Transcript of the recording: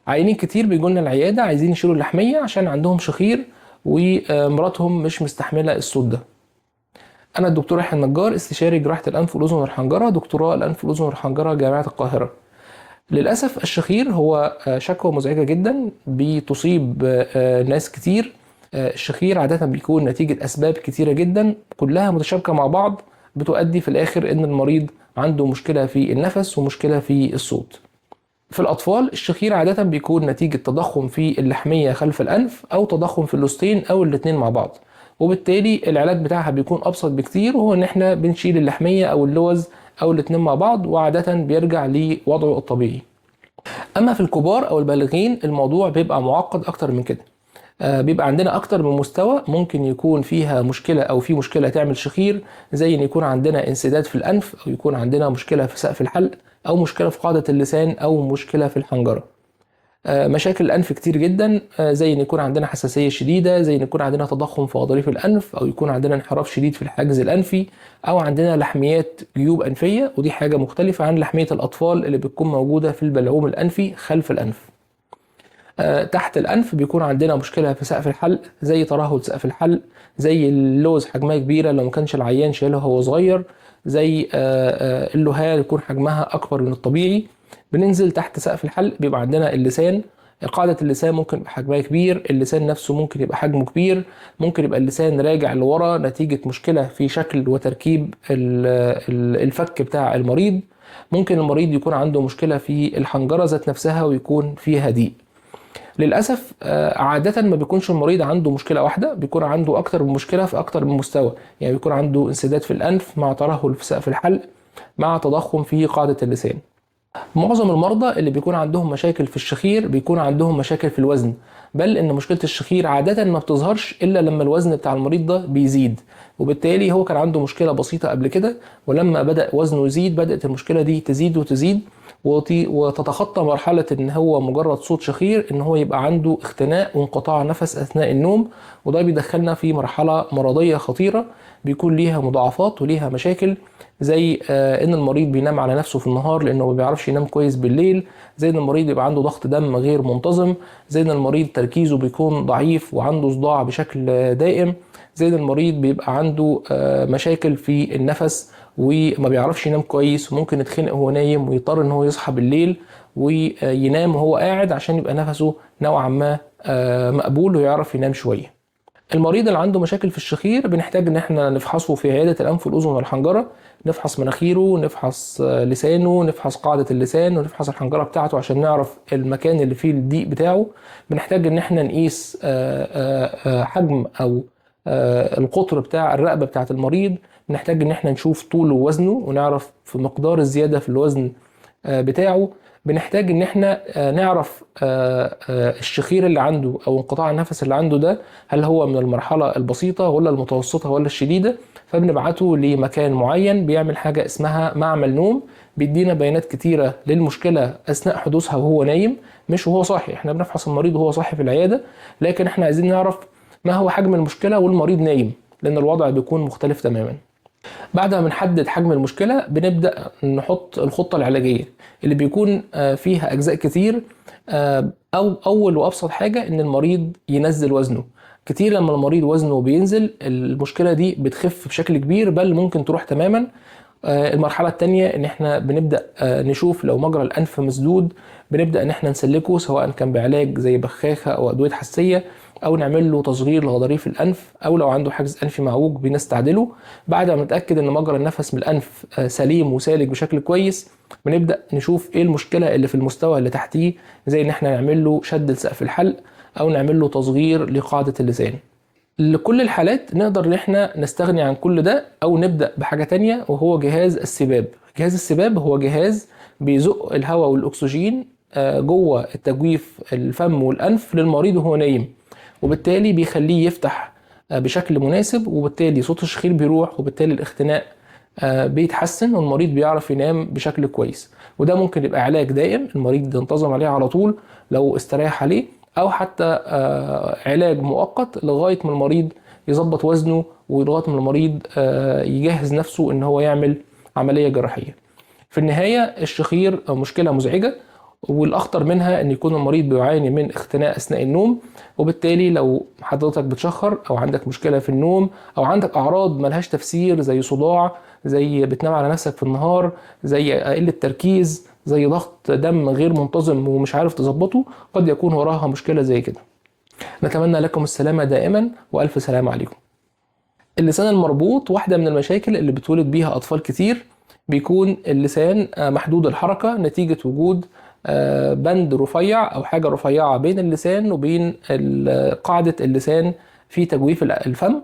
عيانين كتير بيجوا لنا العياده عايزين يشيلوا اللحميه عشان عندهم شخير ومراتهم مش مستحمله الصوت ده. انا الدكتور يحيى النجار، استشاري جراحه الانف والاذن والحنجره، دكتوراه الانف والاذن والحنجره جامعه القاهره. للاسف الشخير هو شكوى مزعجه جدا بتصيب ناس كتير. الشخير عاده بيكون نتيجه اسباب كتيره جدا كلها متشابكه مع بعض، بتؤدي في الاخر ان المريض عنده مشكله في النفس ومشكله في الصوت. في الأطفال الشخير عادة بيكون نتيجة تضخم في اللحمية خلف الأنف أو تضخم في اللوستين أو الاتنين مع بعض، وبالتالي العلاج بتاعها بيكون أبسط بكتير، وهو إن إحنا بنشيل اللحمية أو اللوز أو الاتنين مع بعض، وعادة بيرجع لوضعه الطبيعي. أما في الكبار أو البالغين الموضوع بيبقى معقد أكتر من كده. بيبقى عندنا أكتر من مستوى ممكن يكون فيها مشكلة أو في مشكلة تعمل شخير، زي إن يكون عندنا انسداد في الأنف أو يكون عندنا مشكلة في سقف الحلق أو مشكلة في قاعدة اللسان أو مشكلة في الحنجرة. مشاكل الأنف كتير جدا، زي إن يكون عندنا حساسية شديدة، زي إن يكون عندنا تضخم في غضاريف الأنف، أو يكون عندنا انحراف شديد في الحاجز الأنفي، أو عندنا لحميات جيوب أنفية، ودي حاجة مختلفة عن لحمية الأطفال اللي بتكون موجودة في البلعوم الأنفي خلف الأنف. تحت الأنف بيكون عندنا مشكلة في سقف الحلق، زي ترهل سقف الحلق، زي اللوز حجمها كبيرة لو ما كانش العيان شايلها وهو صغير، زي اللهاء يكون حجمها أكبر من الطبيعي. بننزل تحت سقف الحلق بيبقى عندنا اللسان. قاعدة اللسان ممكن يبقى حجمها كبير، اللسان نفسه ممكن يبقى حجمه كبير، ممكن يبقى اللسان راجع لورا نتيجة مشكلة في شكل وتركيب الفك بتاع المريض. ممكن المريض يكون عنده مشكلة في الحنجرة ذات نفسها ويكون فيها ضيق. للأسف عادة ما بيكونش المريض عنده مشكلة واحدة، بيكون عنده أكتر من مشكلة في أكتر من مستوى. يعني بيكون عنده انسداد في الأنف مع ترهل في سقف الحلق مع تضخم في قاعدة اللسان. معظم المرضى اللي بيكون عندهم مشاكل في الشخير بيكون عندهم مشاكل في الوزن، بل ان مشكلة الشخير عادة ما بتظهرش الا لما الوزن بتاع المريض ده بيزيد، وبالتالي هو كان عنده مشكلة بسيطة قبل كده، ولما بدأ وزنه يزيد بدأت المشكلة دي تزيد وتزيد وتتخطى مرحلة ان هو مجرد صوت شخير، ان هو يبقى عنده اختناق وانقطاع نفس اثناء النوم، وده بيدخلنا في مرحلة مرضية خطيرة بيكون ليها مضاعفات وليها مشاكل، زي ان المريض بينام على نفسه في النهار لانه ما بيعرفش ينام كويس بالليل، زي ان المريض يبقى عنده ضغط دم غير منتظم، زي ان المريض تركيزه بيكون ضعيف وعنده صداع بشكل دائم، زي ان المريض بيبقى عنده مشاكل في النفس وما بيعرفش ينام كويس، وممكن يتخنق وهو نايم ويضطر ان هو يصحى بالليل وينام وهو قاعد عشان يبقى نفسه نوعا ما مقبول ويعرف ينام شويه. المريض اللي عنده مشاكل في الشخير بنحتاج ان احنا نفحصه في عيادة الانف والاذن والحنجرة، نفحص مناخيره، نفحص لسانه، نفحص قاعدة اللسان، ونفحص الحنجرة بتاعته عشان نعرف المكان اللي فيه الضيق بتاعه. بنحتاج ان احنا نقيس حجم او القطر بتاع الرقبة بتاعة المريض، بنحتاج ان احنا نشوف طوله ووزنه ونعرف في مقدار الزيادة في الوزن بتاعه. بنحتاج ان احنا نعرف الشخير اللي عنده او انقطاع النفس اللي عنده ده هل هو من المرحلة البسيطة ولا المتوسطة ولا الشديدة، فبنبعته لمكان معين بيعمل حاجة اسمها معمل نوم، بيدينا بيانات كتيرة للمشكلة اثناء حدوثها وهو نايم مش وهو صاحي. احنا بنفحص المريض وهو صاحي في العيادة، لكن احنا عايزين نعرف ما هو حجم المشكلة والمريض نايم، لان الوضع بيكون مختلف تماما. بعد ما بنحدد حجم المشكلة بنبدأ نحط الخطة العلاجية اللي بيكون فيها أجزاء كتير. أو أول وأبسط حاجة إن المريض ينزل وزنه كتير. لما المريض وزنه بينزل المشكلة دي بتخف بشكل كبير، بل ممكن تروح تماما. المرحلة التانية ان احنا بنبدأ نشوف لو مجرى الانف مسدود، بنبدأ ان احنا نسلكه سواء كان بعلاج زي بخاخة او ادوية حساسية، او نعمل له تصغير لغضاريف الانف، او لو عنده حاجز انفي معوج بنستعدله. بعد ما نتأكد ان مجرى النفس من الانف سليم وسالك بشكل كويس، بنبدأ نشوف ايه المشكلة اللي في المستوى اللي تحتيه، زي ان احنا نعمل له شد لسقف الحلق او نعمل له تصغير لقاعدة اللسان. لكل الحالات نقدر ان احنا نستغني عن كل ده او نبدأ بحاجة تانية، وهو جهاز السباب. جهاز السباب هو جهاز بيزق الهواء والاكسجين جوه التجويف الفم والانف للمريض وهو نايم، وبالتالي بيخليه يفتح بشكل مناسب، وبالتالي صوت الشخير بيروح، وبالتالي الاختناق بيتحسن والمريض بيعرف ينام بشكل كويس. وده ممكن يبقى علاج دائم المريض ينتظم عليه على طول لو استريح عليه، او حتى علاج مؤقت لغاية ما المريض يظبط وزنه ولغاية ما المريض يجهز نفسه ان هو يعمل عملية جراحية. في النهاية الشخير مشكلة مزعجة، والأخطر منها إن يكون المريض بيعاني من اختناق أثناء النوم. وبالتالي لو حضرتك بتشخر أو عندك مشكلة في النوم أو عندك أعراض ملهاش تفسير زي صداع، زي بتنام على نفسك في النهار، زي قلة تركيز، زي ضغط دم غير منتظم ومش عارف تظبطه، قد يكون وراها مشكلة زي كده. نتمنى لكم السلامة دائما، وألف سلام عليكم. اللسان المربوط واحدة من المشاكل اللي بتولد بيها أطفال كتير. بيكون اللسان محدود الحركة نتيجة وجود بند رفيع أو حاجة رفيعة بين اللسان وبين قاعدة اللسان في تجويف الفم.